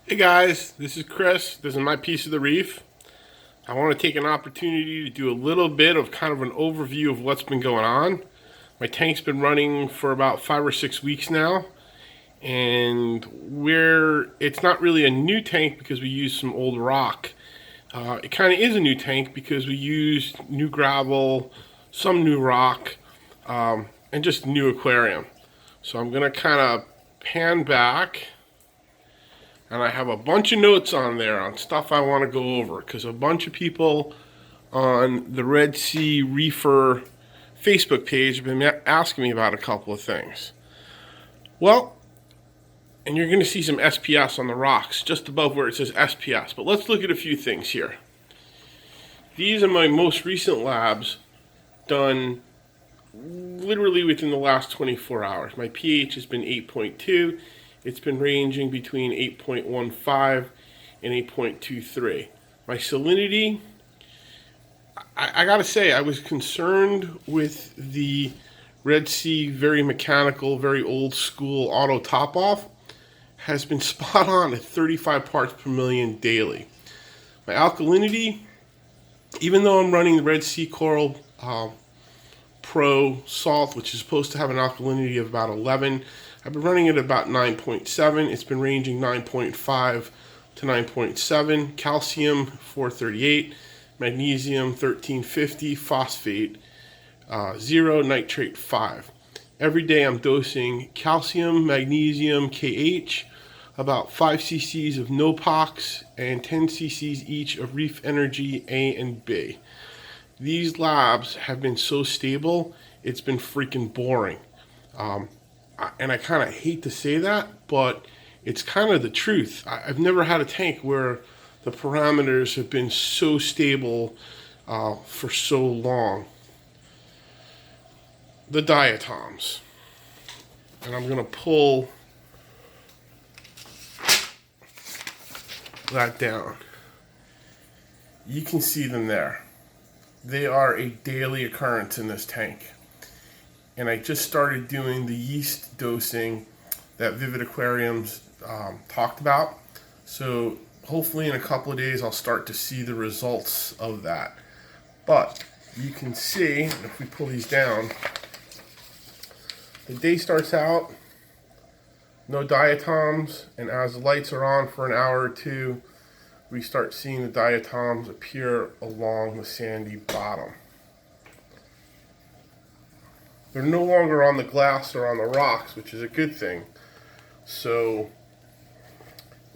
Hey guys, this is Chris. This is my piece of the reef. I want to take an opportunity to do a little bit of kind of an overview of what's been going on. My tank's been running for about 5 or 6 weeks now, and it's not really a new tank because we used some old rock. It kind of is a new tank because we used new gravel, some new rock, and just new aquarium. So I'm gonna kind of pan back, and I have a bunch of notes on there on stuff I want to go over because a bunch of people on the Red Sea Reefer Facebook page have been asking me about a couple of things. Well, and you're going to see some SPS on the rocks just above where it says SPS, but let's look at a few things here. These are my most recent labs done literally within the last 24 hours. My pH has been 8.2. It's been ranging between 8.15 and 8.23. My salinity, I gotta say, I was concerned with the Red Sea, very mechanical, very old school auto top off, has been spot on at 35 parts per million daily. My alkalinity, even though I'm running the Red Sea Coral Pro Salt, which is supposed to have an alkalinity of about 11, I've been running it at about 9.7. It's been ranging 9.5 to 9.7. Calcium 438, magnesium 1350, phosphate 0, nitrate 5. Every day I'm dosing calcium, magnesium, KH, about 5 cc's of Nopox, and 10 cc's each of Reef Energy A and B. These labs have been so stable, it's been freaking boring. And I kind of hate to say that, but it's kind of the truth. I've never had a tank where the parameters have been so stable for so long. The diatoms. And I'm going to pull that down. You can see them there. They are a daily occurrence in this tank. And I just started doing the yeast dosing that Vivid Aquariums talked about. So hopefully in a couple of days I'll start to see the results of that. But you can see, if we pull these down, the day starts out, no diatoms, and as the lights are on for an hour or two, we start seeing the diatoms appear along the sandy bottom. They're no longer on the glass or on the rocks, which is a good thing. So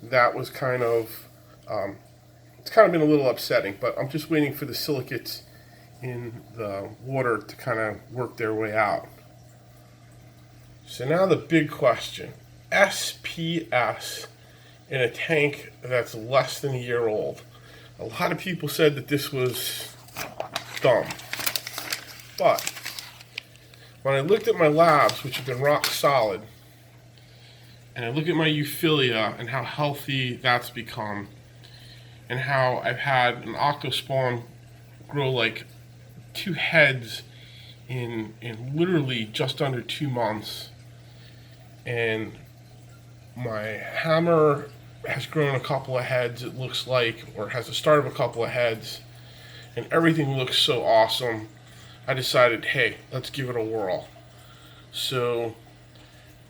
that was kind of, it's kind of been a little upsetting, but I'm just waiting for the silicates in the water to kind of work their way out. So now the big question, SPS in a tank that's less than a year old. A lot of people said that this was dumb, but when I looked at my labs, which have been rock solid, and I look at my Euphilia and how healthy that's become, and how I've had an octospawn grow like 2 heads in literally just under 2 months, and my hammer has grown a couple of heads, it looks like, or has the start of a couple of heads, and everything looks so awesome. I decided, hey, let's give it a whirl. So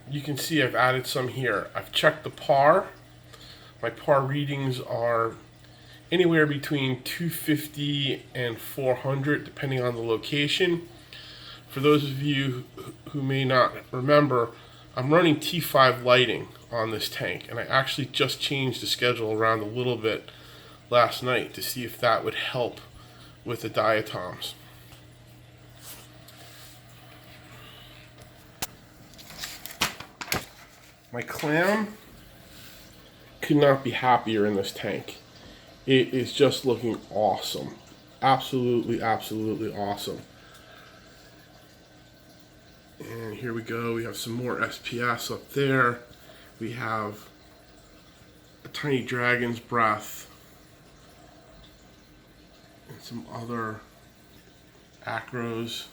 you can see I've added some here. I've checked the PAR. My PAR readings are anywhere between 250 and 400 depending on the location. For those of you who may not remember, I'm running T5 lighting on this tank, and I actually just changed the schedule around a little bit last night to see if that would help with the diatoms. My clam could not be happier in this tank. It is just looking awesome. Absolutely, absolutely awesome. And here we go. We have some more SPS up there. We have a tiny dragon's breath and some other acros.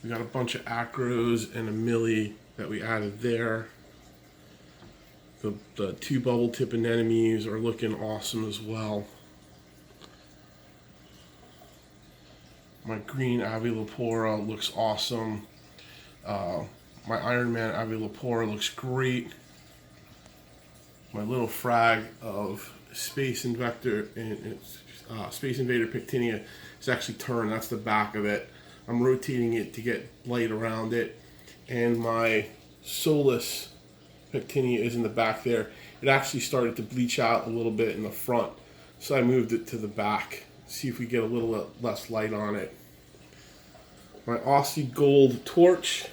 We got a bunch of acros and a milli that we added there. The two bubble tip anemones are looking awesome as well. My green Avilepora looks awesome. My Ironman Avilepora looks great. My little frag of Space Invader Pictinia is actually turned. That's the back of it. I'm rotating it to get light around it. And my Solus Pictinia is in the back there. It actually started to bleach out a little bit in the front, so I moved it to the back. See if we get a little less light on it. My Aussie Gold torch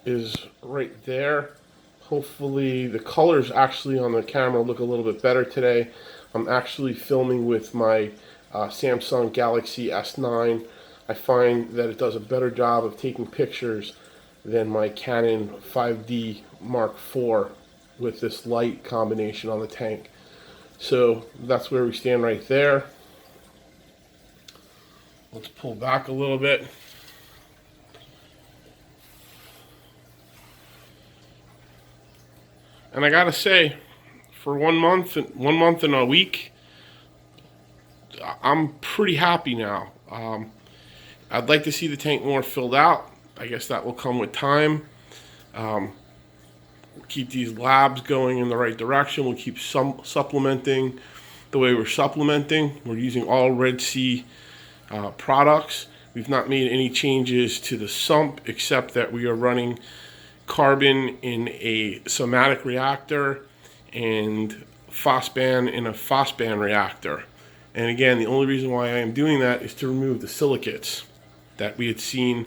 is right there. Hopefully the colors actually on the camera look a little bit better today. I'm actually filming with my Samsung Galaxy S9. I find that it does a better job of taking pictures than my Canon 5D Mark IV with this light combination on the tank. So that's where we stand right there. Let's pull back a little bit. And I gotta say, for 1 month and a week, I'm pretty happy now. I'd like to see the tank more filled out. I guess that will come with time. We'll keep these labs going in the right direction. We'll keep supplementing the way we're supplementing. We're using all Red Sea products. We've not made any changes to the sump except that we are running carbon in a somatic reactor and phosphane in a phosphane reactor. And again, the only reason why I am doing that is to remove the silicates that we had seen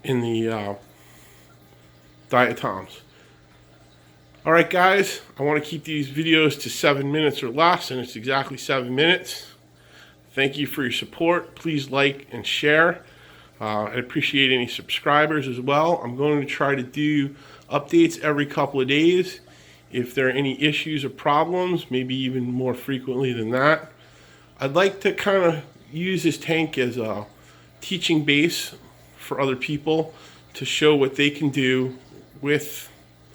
in the diatoms. All right, guys, I want to keep these videos to 7 minutes or less, and it's exactly 7 minutes. Thank you for your support. Please like and share. I'd appreciate any subscribers as well. I'm going to try to do updates every couple of days. If there are any issues or problems, maybe even more frequently than that. I'd like to kind of use this tank as a teaching base for other people to show what they can do with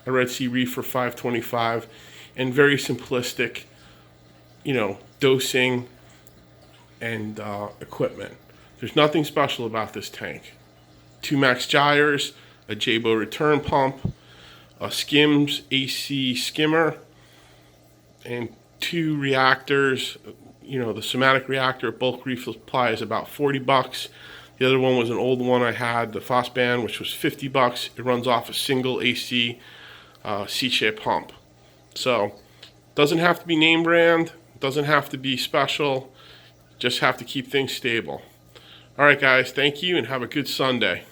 a Red Sea Reefer 525 and very simplistic, dosing and equipment. There's nothing special about this tank. 2 max gyres, a Jabo return pump, a Skims AC skimmer, and 2 reactors. The somatic reactor at bulk resupply is about $40. The other one was an old one I had, the Phosphane, which was $50. It runs off a single AC C-shape pump. So, doesn't have to be name brand, doesn't have to be special, just have to keep things stable. All right, guys, thank you and have a good Sunday.